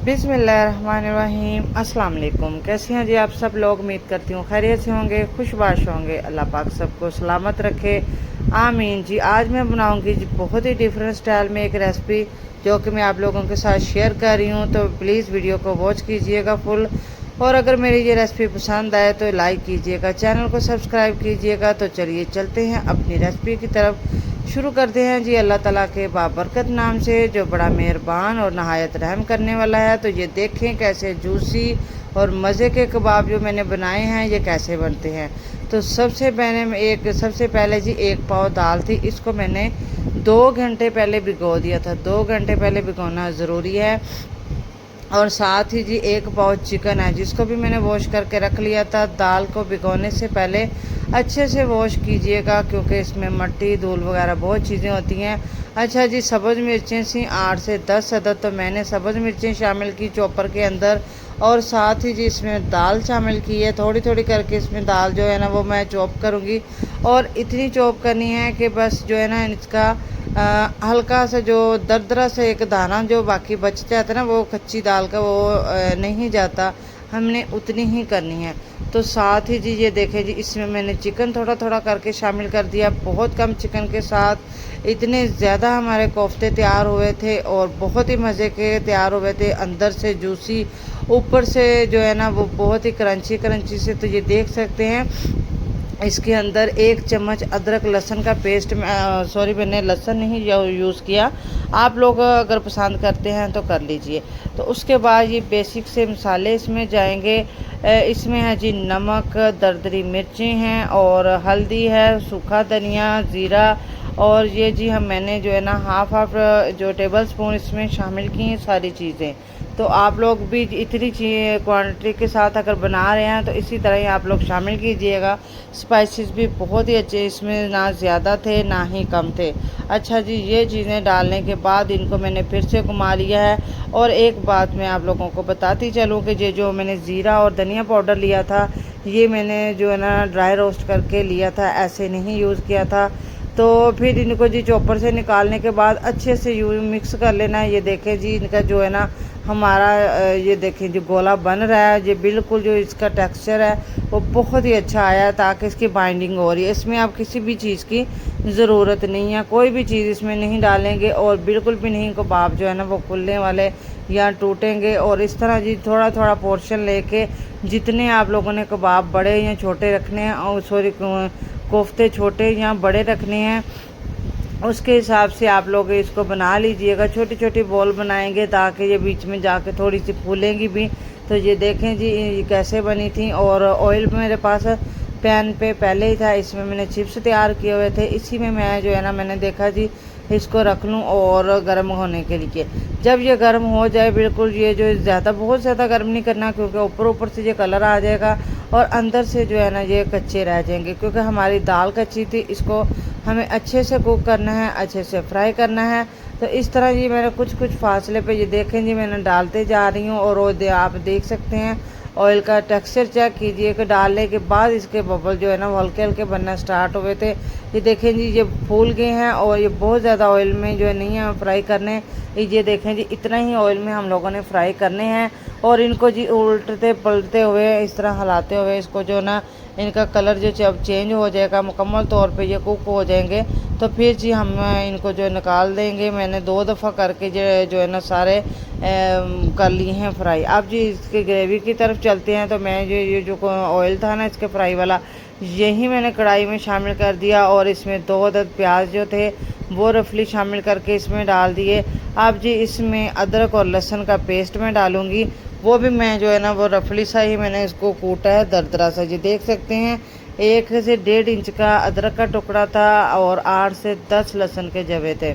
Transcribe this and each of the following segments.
बिस्मिल्लाहिर्रहमानिर्रहीम। अस्सलाम वालेकुम। कैसे हैं जी आप सब लोग? उम्मीद करती हूँ खैरियत से होंगे, खुशबाश होंगे। अल्लाह पाक सबको सलामत रखे, आमीन जी। आज मैं बनाऊंगी जी बहुत ही डिफरेंट स्टाइल में एक रेसिपी जो कि मैं आप लोगों के साथ शेयर कर रही हूँ। तो प्लीज़ वीडियो को वॉच कीजिएगा फुल, और अगर मेरी ये रेसिपी पसंद आए तो लाइक कीजिएगा, चैनल को सब्सक्राइब कीजिएगा। तो चलिए चलते हैं अपनी रेसिपी की तरफ, शुरू करते हैं जी अल्लाह ताला के बाबरकत नाम से जो बड़ा मेहरबान और नहायत रहम करने वाला है। तो ये देखें कैसे जूसी और मज़े के कबाब जो मैंने बनाए हैं ये कैसे बनते हैं। तो सबसे पहले जी एक पाव दाल थी, इसको मैंने 2 घंटे पहले भिगो दिया था। 2 घंटे पहले भिगोना ज़रूरी है। और साथ ही जी एक पाव चिकन है जिसको भी मैंने वॉश करके रख लिया था। दाल को भिगोने से पहले अच्छे से वॉश कीजिएगा क्योंकि इसमें मिट्टी धूल वगैरह बहुत चीज़ें होती हैं। अच्छा जी, सब्ज़ मिर्चें सी 8 से 10 अदद तो मैंने सब्ज़ मिर्चें शामिल की चॉपर के अंदर। और साथ ही जी इसमें दाल शामिल की है, थोड़ी थोड़ी करके इसमें दाल जो है ना वो मैं चॉप करूँगी। और इतनी चॉप करनी है कि बस जो है ना इसका हल्का सा जो दरदरा से एक दाना जो बाकी बच जाता है ना वो कच्ची दाल का वो नहीं जाता, हमने उतनी ही करनी है। तो साथ ही जी ये देखें जी इसमें मैंने चिकन थोड़ा थोड़ा करके शामिल कर दिया। बहुत कम चिकन के साथ इतने ज़्यादा हमारे कोफ्ते तैयार हुए थे और बहुत ही मज़े के तैयार हुए थे, अंदर से जूसी, ऊपर से जो है ना वो बहुत ही क्रंची क्रंची से। तो ये देख सकते हैं इसके अंदर 1 चम्मच अदरक लहसुन का पेस्ट, सॉरी मैंने लहसुन नहीं यूज़ किया, आप लोग अगर पसंद करते हैं तो कर लीजिए। तो उसके बाद ये बेसिक से मसाले इसमें जाएंगे। इसमें है जी नमक, दरदरी मिर्चें हैं और हल्दी है, सूखा धनिया, ज़ीरा। और ये जी मैंने जो है ना हाफ जो टेबल स्पून इसमें शामिल की हैं सारी चीज़ें। तो आप लोग भी इतनी क्वांटिटी के साथ अगर बना रहे हैं तो इसी तरह ही आप लोग शामिल कीजिएगा। स्पाइसेस भी बहुत ही अच्छे इसमें, ना ज़्यादा थे ना ही कम थे। अच्छा जी, ये चीज़ें डालने के बाद इनको मैंने फिर से घुमा लिया है। और एक बात मैं आप लोगों को बताती चलूँ कि ये जो मैंने ज़ीरा और धनिया पाउडर लिया था ये मैंने जो है ना ड्राई रोस्ट करके लिया था, ऐसे नहीं यूज़ किया था। तो फिर इनको जी चॉपर से निकालने के बाद अच्छे से यूँ मिक्स कर लेना है। ये देखें जी इनका जो है ना हमारा ये देखें जो गोला बन रहा है, ये बिल्कुल जो इसका टेक्सचर है वो बहुत ही अच्छा आया है ताकि इसकी बाइंडिंग हो रही है। इसमें आप किसी भी चीज़ की ज़रूरत नहीं है, कोई भी चीज़ इसमें नहीं डालेंगे और बिल्कुल भी नहीं कबाब जो है ना वो फूलने वाले या टूटेंगे। और इस तरह जी थोड़ा थोड़ा पोर्शन लेके जितने आप लोगों ने कबाब बड़े या छोटे रखने हैं, और सॉरी कोफ्ते छोटे या बड़े रखने हैं, उसके हिसाब से आप लोग इसको बना लीजिएगा। छोटी छोटी बॉल बनाएंगे ताकि ये बीच में जाके थोड़ी सी फूलेंगी भी। तो ये देखें जी ये कैसे बनी थी। और ऑयल मेरे पास पैन पे पहले ही था, इसमें मैंने चिप्स तैयार किए हुए थे, इसी में मैं जो है ना मैंने देखा जी इसको रख लूँ और गर्म होने के लिए। जब ये गर्म हो जाए बिल्कुल, ये जो बहुत ज़्यादा गर्म नहीं करना क्योंकि ऊपर ऊपर से ये कलर आ जाएगा और अंदर से जो है ना ये कच्चे रह जाएंगे क्योंकि हमारी दाल कच्ची थी। इसको हमें अच्छे से कुक करना है, अच्छे से फ्राई करना है। तो इस तरह जी मैंने कुछ कुछ फासले पे ये देखें जी मैंने डालते जा रही हूँ। और वो आप देख सकते हैं ऑयल का टेक्सचर चेक कीजिए कि डालने के बाद इसके बबल जो है ना वो हल्के हल्के बनना स्टार्ट हुए थे। ये देखें जी ये फूल गए हैं और ये बहुत ज़्यादा ऑयल में जो है नहीं है फ्राई करने। ये देखें जी इतना ही ऑयल में हम लोगों ने फ्राई करने हैं। और इनको जी उल्टते पलटते हुए इस तरह हिलाते हुए इसको जो ना इनका कलर जो जब चेंज हो जाएगा, मुकम्मल तौर पे ये कुक हो जाएंगे, तो फिर जी हम इनको जो निकाल देंगे। मैंने 2 दफ़ा करके जो है ना सारे कर लिए हैं फ्राई। अब जी इसके ग्रेवी की तरफ चलते हैं। तो मैं ये जो ऑयल था ना इसके फ्राई वाला, यही मैंने कढ़ाई में शामिल कर दिया और इसमें 2 अदद प्याज जो थे वो रफली शामिल करके इसमें डाल दिए। अब जी इसमें अदरक और लहसुन का पेस्ट मैं डालूँगी, वो भी मैं जो है ना वो रफली सा ही मैंने इसको कूटा है दरदरा सा। जी देख सकते हैं 1 से 1.5 इंच का अदरक का टुकड़ा था और 8 से 10 लहसुन के जवे थे।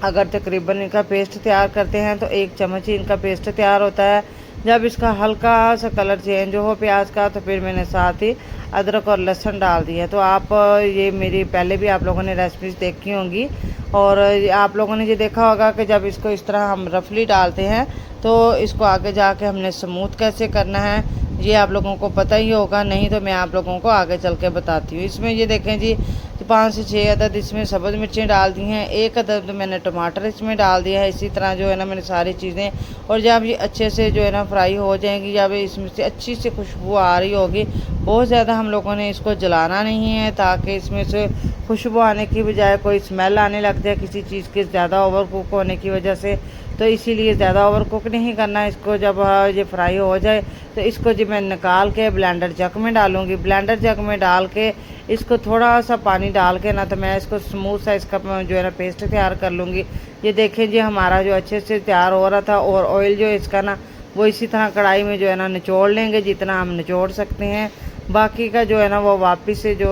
अगर तकरीबन इनका पेस्ट तैयार करते हैं तो 1 चम्मच ही इनका पेस्ट तैयार होता है। जब इसका हल्का सा कलर चेंज हो प्याज का तो फिर मैंने साथ ही अदरक और लहसुन डाल दिया। तो आप ये मेरी पहले भी आप लोगों ने रेसिपीज देखी होंगी और आप लोगों ने ये देखा होगा कि जब इसको इस तरह हम रफली डालते हैं तो इसको आगे जाके हमने स्मूथ कैसे करना है ये आप लोगों को पता ही होगा, नहीं तो मैं आप लोगों को आगे चल के बताती हूँ। इसमें ये देखें जी तो 5 से 6 अदद इसमें सब्ज़ मिर्चें डाल दी हैं, 1 अदद मैंने टमाटर इसमें डाल दिया है। इसी तरह जो है ना मैंने सारी चीज़ें, और जब ये अच्छे से जो है ना फ्राई हो जाएंगी, जब इसमें से अच्छी सी खुशबू आ रही होगी, बहुत ज़्यादा हम लोगों ने इसको जलाना नहीं है ताकि इसमें से खुशबू आने की बजाय कोई स्मेल आने लग जाए किसी चीज़ के ज़्यादा ओवर कुक होने की वजह से। तो इसीलिए ज़्यादा ओवर कुक नहीं करना है इसको। जब ये फ्राई हो जाए तो इसको जी मैं निकाल के ब्लेंडर जग में डालूँगी। ब्लेंडर जग में डाल के इसको थोड़ा सा पानी डाल के ना, तो मैं इसको स्मूथ सा इसका जो है ना पेस्ट तैयार कर लूँगी। ये देखें जी हमारा जो अच्छे से तैयार हो रहा था, और ऑयल जो है इसका ना वो इसी तरह कढ़ाई में जो है ना निचोड़ लेंगे जितना हम निचोड़ सकते हैं। बाकी का जो है ना वो वापस से जो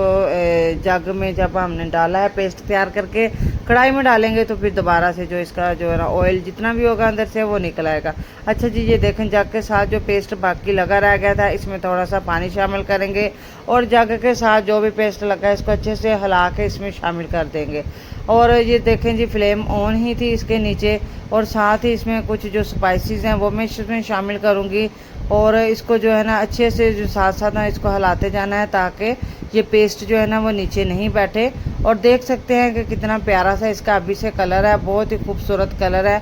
जग में जब हमने डाला है पेस्ट तैयार करके कढ़ाई में डालेंगे, तो फिर दोबारा से जो इसका जो है ना ऑयल जितना भी होगा अंदर से वो निकल आएगा। अच्छा जी, ये देखें जग के साथ जो पेस्ट बाकी लगा रह गया था, इसमें थोड़ा सा पानी शामिल करेंगे, और जग के साथ जो भी पेस्ट लगा है इसको अच्छे से हिला के इसमें शामिल कर देंगे। और ये देखें जी फ्लेम ऑन ही थी इसके नीचे, और साथ ही इसमें कुछ जो स्पाइसेस हैं वो मैं इसमें शामिल करूँगी। और इसको जो है ना अच्छे से जो साथ साथ ना इसको हिलाते जाना है ताकि ये पेस्ट जो है ना वो नीचे नहीं बैठे। और देख सकते हैं कि कितना प्यारा सा इसका अभी से कलर है, बहुत ही खूबसूरत कलर है।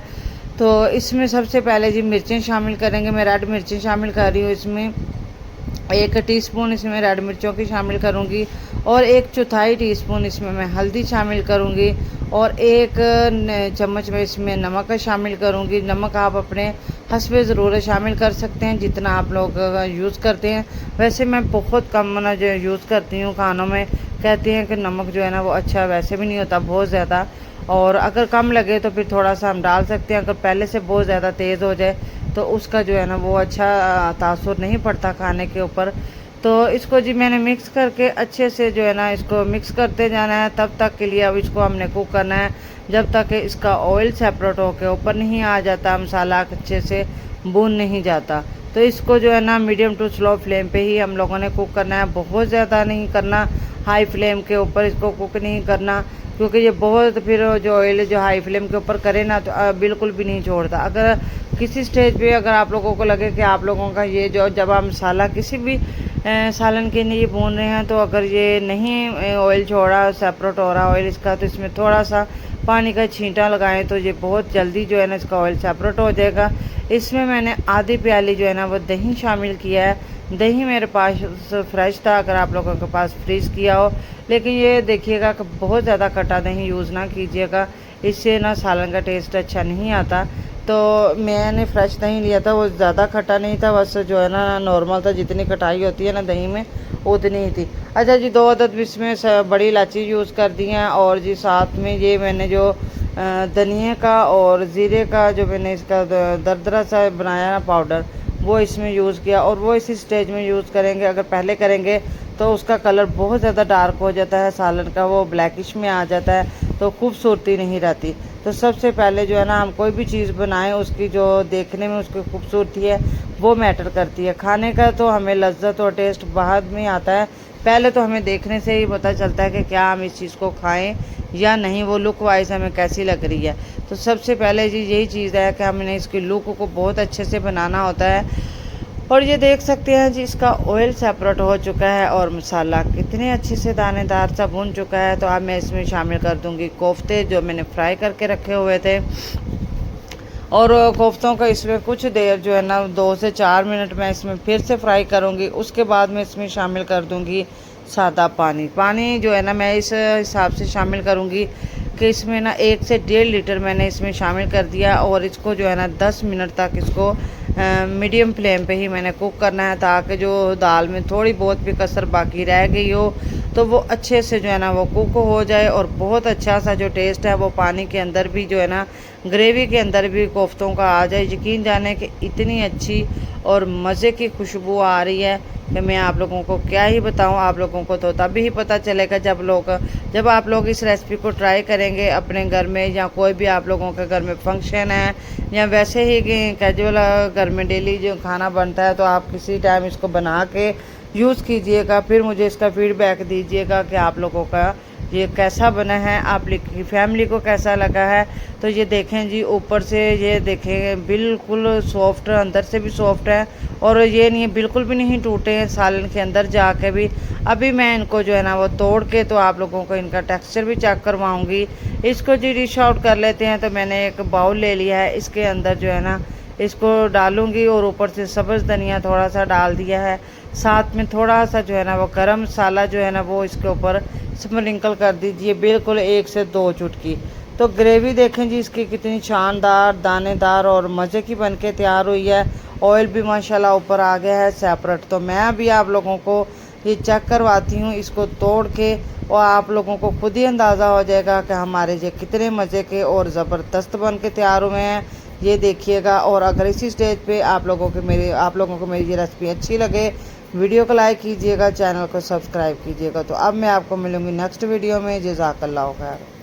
तो इसमें सबसे पहले जी मिर्चें शामिल करेंगे। मैं रेड मिर्चें शामिल कर रही हूँ इसमें, 1 टीस्पून इसमें रेड मिर्चों की शामिल करूँगी, और 1/4 टीस्पून इसमें मैं हल्दी शामिल करूँगी, और 1 चम्मच में इसमें नमक शामिल करूँगी। नमक आप अपने हस्बे ज़रूरत शामिल कर सकते हैं जितना आप लोग यूज़ करते हैं। वैसे मैं बहुत कम ना जो यूज़ करती हूँ खानों में, कहते हैं कि नमक जो है ना वो अच्छा वैसे भी नहीं होता बहुत ज़्यादा, और अगर कम लगे तो फिर थोड़ा सा हम डाल सकते हैं। अगर पहले से बहुत ज़्यादा तेज़ हो जाए तो उसका जो है ना वो अच्छा तासुर नहीं पड़ता खाने के ऊपर। तो इसको जी मैंने मिक्स करके अच्छे से जो है ना इसको मिक्स करते जाना है तब तक के लिए। अब इसको हमने कुक करना है जब तक कि इसका ऑयल सेपरेट होकर ऊपर नहीं आ जाता, मसाला अच्छे से भून नहीं जाता। तो इसको जो है ना मीडियम टू स्लो फ्लेम पे ही हम लोगों ने कुक करना है, बहुत ज़्यादा नहीं करना, हाई फ्लेम के ऊपर इसको कुक नहीं करना, क्योंकि ये बहुत फिर जो ऑयल जो हाई फ्लेम के ऊपर करे ना तो बिल्कुल भी नहीं छोड़ता। अगर किसी स्टेज पे अगर आप लोगों को लगे कि आप लोगों का ये जो जब आप मसाला किसी भी सालन के लिए भून रहे हैं, तो अगर ये नहीं ऑयल छोड़ा सेपरेट हो रहा ऑयल इसका, तो इसमें थोड़ा सा पानी का छींटा लगाएं तो ये बहुत जल्दी जो है ना इसका ऑयल सेपरेट हो जाएगा। इसमें मैंने आधी प्याली जो है ना वो दही शामिल किया है। दही मेरे पास फ्रेश था, अगर आप लोगों के पास फ्रीज़ किया हो, लेकिन ये देखिएगा कि बहुत ज़्यादा खट्टा दही यूज़ ना कीजिएगा, इससे ना सालन का टेस्ट अच्छा नहीं आता। तो मैंने फ्रेश दही लिया था, वो ज़्यादा खट्टा नहीं था, बस जो है ना नॉर्मल था, जितनी खटाई होती है ना दही में उतनी ही थी। अच्छा जी, 2 अदद इसमें बड़ी इलायची यूज़ कर दी हैं, और जी साथ में ये मैंने जो धनिया का और ज़ीरे का जो मैंने इसका दरदरा सा बनाया ना पाउडर, वो इसमें यूज़ किया, और वो इसी स्टेज में यूज़ करेंगे। अगर पहले करेंगे तो उसका कलर बहुत ज़्यादा डार्क हो जाता है, सालन का वो ब्लैकिश में आ जाता है, तो खूबसूरती नहीं रहती। तो सबसे पहले जो है ना हम कोई भी चीज़ बनाएं उसकी जो देखने में उसकी खूबसूरती है वो मैटर करती है। खाने का तो हमें लज्जत और टेस्ट बाद में आता है, पहले तो हमें देखने से ही पता चलता है कि क्या हम इस चीज़ को खाएं या नहीं, वो लुक वाइज हमें कैसी लग रही है। तो सबसे पहले जी यही चीज़ है कि हमने इसकी लुक को बहुत अच्छे से बनाना होता है। और ये देख सकते हैं जी इसका ऑयल सेपरेट हो चुका है और मसाला कितने अच्छे से दानेदार सा भून चुका है। तो अब मैं इसमें शामिल कर दूंगी कोफ्ते जो मैंने फ्राई करके रखे हुए थे, और कोफ्तों का इसमें कुछ देर जो है ना 2 से 4 मिनट मैं इसमें फिर से फ्राई करूंगी। उसके बाद मैं इसमें शामिल कर दूंगी सादा पानी। पानी जो है ना मैं इस हिसाब से शामिल करूंगी कि इसमें ना 1 से 1.5 लीटर मैंने इसमें शामिल कर दिया, और इसको जो है ना 10 मिनट तक इसको मीडियम फ्लेम पे ही मैंने कुक करना है, ताकि जो दाल में थोड़ी बहुत भी कसर बाकी रह गई हो तो वो अच्छे से जो है ना वो कुक हो जाए, और बहुत अच्छा सा जो टेस्ट है वो पानी के अंदर भी जो है ना ग्रेवी के अंदर भी कोफ्तों का आ जाए। यकीन जाने कि इतनी अच्छी और मज़े की खुशबू आ रही है कि मैं आप लोगों को क्या ही बताऊं। आप लोगों को तो तभी ही पता चलेगा जब आप लोग इस रेसिपी को ट्राई करेंगे अपने घर में, या कोई भी आप लोगों के घर में फंक्शन है, या वैसे ही कैजुअल घर में डेली जो खाना बनता है, तो आप किसी टाइम इसको बना के यूज़ कीजिएगा, फिर मुझे इसका फीडबैक दीजिएगा कि आप लोगों का ये कैसा बना है, आप की फैमिली को कैसा लगा है। तो ये देखें जी, ऊपर से ये देखें बिल्कुल सॉफ्ट, अंदर से भी सॉफ्ट है और ये नहीं बिल्कुल भी नहीं टूटे हैं सालन के अंदर जाके भी। अभी मैं इनको जो है ना वो तोड़ के तो आप लोगों को इनका टेक्सचर भी चेक करवाऊंगी। इसको जी डिश आउट कर लेते हैं। तो मैंने एक बाउल ले लिया है, इसके अंदर जो है ना इसको डालूंगी और ऊपर से सब्ज़ धनिया थोड़ा सा डाल दिया है, साथ में थोड़ा सा जो है ना वो गरम मसाला जो है ना वो इसके ऊपर स्प्रिंकल कर दीजिए, बिल्कुल 1 से 2 चुटकी। तो ग्रेवी देखें जी इसकी कितनी शानदार, दानेदार और मज़े की बनके तैयार हुई है। ऑयल भी माशाल्लाह ऊपर आ गया है सेपरेट। तो मैं अभी आप लोगों को ये चेक करवाती हूँ इसको तोड़ के, और आप लोगों को खुद ही अंदाज़ा हो जाएगा कि हमारे ये कितने मज़े के और ज़बरदस्त बन के तैयार हुए हैं। ये देखिएगा। और अगर इसी स्टेज पे आप लोगों को मेरी ये रेसिपी अच्छी लगे, वीडियो को लाइक कीजिएगा, चैनल को सब्सक्राइब कीजिएगा। तो अब मैं आपको मिलूँगी नेक्स्ट वीडियो में। जज़ाकल्लाह खैर।